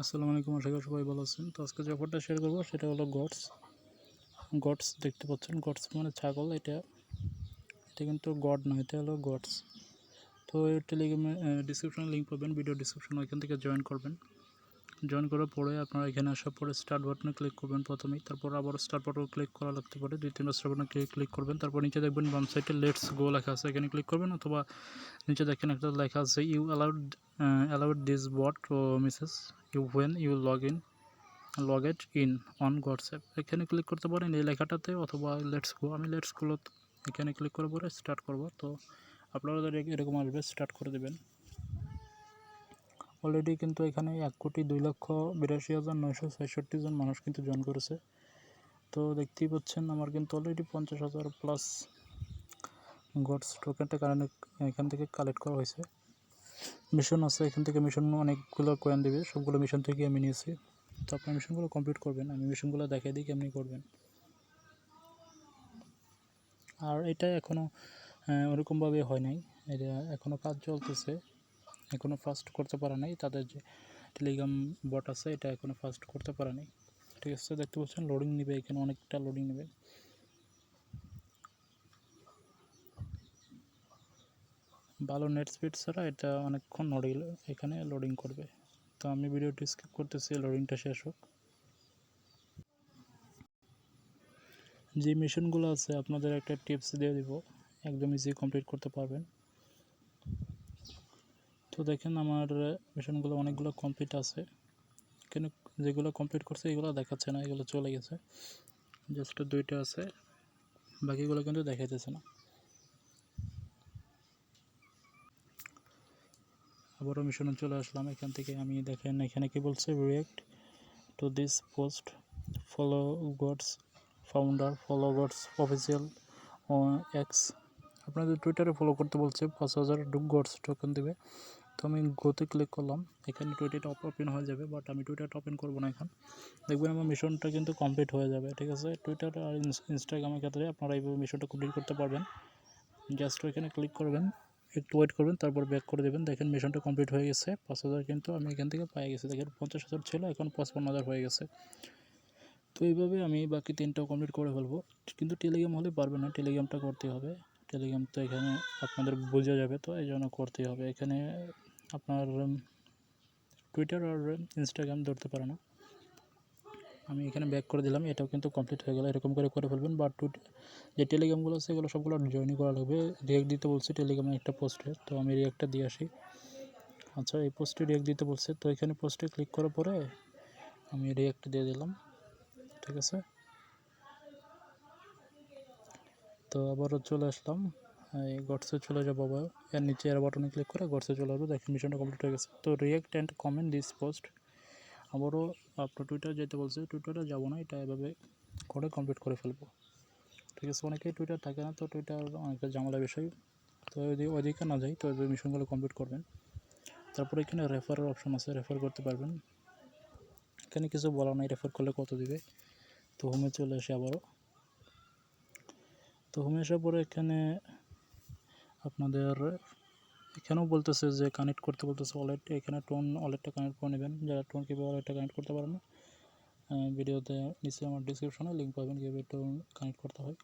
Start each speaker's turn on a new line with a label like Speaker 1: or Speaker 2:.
Speaker 1: আসসালামু আলাইকুম, আশা করি সবাই ভালো আছেন। তো আজকে যে অফারটা শেয়ার করবো সেটা হলো গডস দেখতে পাচ্ছেন। গডস মানে ছাগল। এটা কিন্তু গড নয়, এটা হলো গডস। তো এই টেলিগ্রামে ডিসক্রিপশনে লিঙ্ক পাবেন, ভিডিও ডিসক্রিপশনে, ওইখান থেকে জয়েন করবেন। জয়েন করার পরে আপনারা এখানে আসার পরে স্টার্ট বাটনে ক্লিক করবেন প্রথমেই, তারপর আবার স্টার্ট বাটনে ক্লিক করা লাগতে পারে, 2-3বার স্টার্ট বাটনে ক্লিক করবেন। তারপর নিচে দেখবেন বাম সাইডে লেটস গো লেখা আছে, এখানে ক্লিক করবেন। অথবা নিচে দেখেন একটা লেখা আছে you allowed this bot to message you when you log in on WhatsApp, এখানে ক্লিক করতে পারেন এই লেখাটাতে, অথবা লেটস গো। আমি লেটস গো এখানে ক্লিক করার পরে স্টার্ট করব। তো আপনারা এরকম আসবে, স্টার্ট করে দেবেন। অলরেডি কিন্তু এখানে 1,02,82,966 জন মানুষ কিন্তু জয়েন করেছে। তো দেখতেই পাচ্ছেন আমার কিন্তু অলরেডি 50,000 প্লাস গডস টোকেনটা এখান থেকে কালেক্ট করা হয়েছে। মিশন আছে, এখান থেকে মিশন অনেকগুলো কয়েন দেবে, সবগুলো মিশন থেকে আমি নিয়েছি। তো আপনার মিশনগুলো কমপ্লিট করবেন, আমি মিশনগুলো দেখাই দিই কেমনি করবেন। আর এটা এখনও ওরকমভাবে হয় নাই, এটা এখনও কাজ চলতেছে, এখনও ফাস্ট করতে পারে নাই। তাদের যে টেলিগ্রাম বট আছে এটা এখনও ফাস্ট করতে পারে নাই। ঠিক আছে, দেখতে পাচ্ছেন লোডিং নেবে, এখানে অনেকটা লোডিং নেবে। ভালো নেট স্পিড ছাড়া এটা অনেকক্ষণ এখানে লোডিং করবে। তো আমি ভিডিওটি স্কিপ করতেছি, লোডিংটা শেষ হোক। যে মিশনগুলো আছে আপনাদের একটা টিপস দিয়ে দিব, একদম ইজি কমপ্লিট করতে পারবেন। তো দেখেন আমার মিশনগুলো অনেকগুলো কমপ্লিট আছে, এখানে যেগুলো কমপ্লিট করছে এগুলো দেখাচ্ছে না, এগুলো চলে গেছে। জাস্ট 2টা আছে, বাকিগুলো কিন্তু দেখাইতেছে না। আবারও মিশনে চলে আসলাম, এখান থেকে আমি দেখেন এখানে কি বলছে, react to this post, follow Gods founder, follow Gods official X. আপনাদের টুইটারে ফলো করতে বলছে, 5,000 গডস টোকেন দেবে। তো আমি গোতে ক্লিক করলাম, এখানে টুইটারটা ওপেন হয়ে যাবে, বাট আমি টুইটারটা ওপেন করবো না এখন। দেখবেন আমার মিশনটা কিন্তু কমপ্লিট হয়ে যাবে। ঠিক আছে, টুইটার আর ইনস্টাগ্রামের ক্ষেত্রে আপনারা এইভাবে মিশনটা কমপ্লিট করতে পারবেন। জাস্ট ওইখানে ক্লিক করবেন, একটু ওয়েট করবেন, তারপর ব্যাক করে দেবেন। দেখেন মিশনটা কমপ্লিট হয়ে গেছে, 5,000 কিন্তু আমি এখান থেকে পেয়ে গেছি। দেখেন 50,000 ছিল, এখন 55,000 হয়ে গেছে। তো এইভাবে আমি বাকি 3টাও কমপ্লিট করে ফেলবো। কিন্তু টেলিগ্রাম হলে পারবে না, টেলিগ্রামটা করতে হবে। টেলিগ্রাম তো এখানে আপনাদের বোঝা যাবে, তো এই জন্য করতেই হবে। এখানে আপনার টুইটার আর ইনস্টাগ্রাম ধরতে পারে না। আমি এখানে ব্যাক করে দিলাম, এটাও কিন্তু কমপ্লিট হয়ে গেল। এরকম করে ফেলবেন। বাট যে টেলিগ্রামগুলো আছে এগুলো সবগুলো জয়েনই করা লাগবে। রিয়াক্ট দিতে বলছে টেলিগ্রামে একটা পোস্টে, তো আমি রিয়াক্টটা দিয়ে আসি। আচ্ছা, এই পোস্টে রিয়াক্ট দিতে বলছে, তো এখানে পোস্টে ক্লিক করার পরে আমি রিয়াক্ট দিয়ে দিলাম। ঠিক আছে, তো আবারও চলে আসলাম, এই গডসে চলে যাবো আবার। এর নিচে এর বাটনে ক্লিক করে গডসে চলে আসবো। দেখেন মিশনটা কমপ্লিট হয়ে গেছে। তো react and comment this post, আবারও আপনার টুইটার যেতে বলছে, টুইটারে যাবো না, এটা এভাবে করে কমপ্লিট করে ফেলবো। ঠিক আছে, অনেকেই টুইটার থাকে না, তো টুইটার অনেকটা ঝামেলা বিষয়। তো ওইদিকে না যাই, তো ওই মিশনগুলো কমপ্লিট করবেন। তারপরে এখানে রেফারের অপশন আছে, রেফার করতে পারবেন। এখানে কিছু বলা নাই রেফার করলে কত দিবে। তো হোমে চলে আসে আবারও। তো হোমে আসার পরে এখানে আপনাদের এখানেও বলতেছে যে কানেক্ট করতে বলতেছে ওয়ালেট। এখানে টোন ওয়ালেটটা কানেক্ট করে নেবেন, যারা টোন কীভাবে ওয়ালেটটা কানেক্ট করতে পারেন না, ভিডিওতে নিচে আমার ডিসক্রিপশনে লিঙ্ক পাবেন কীভাবে টোন কানেক্ট করতে হয়।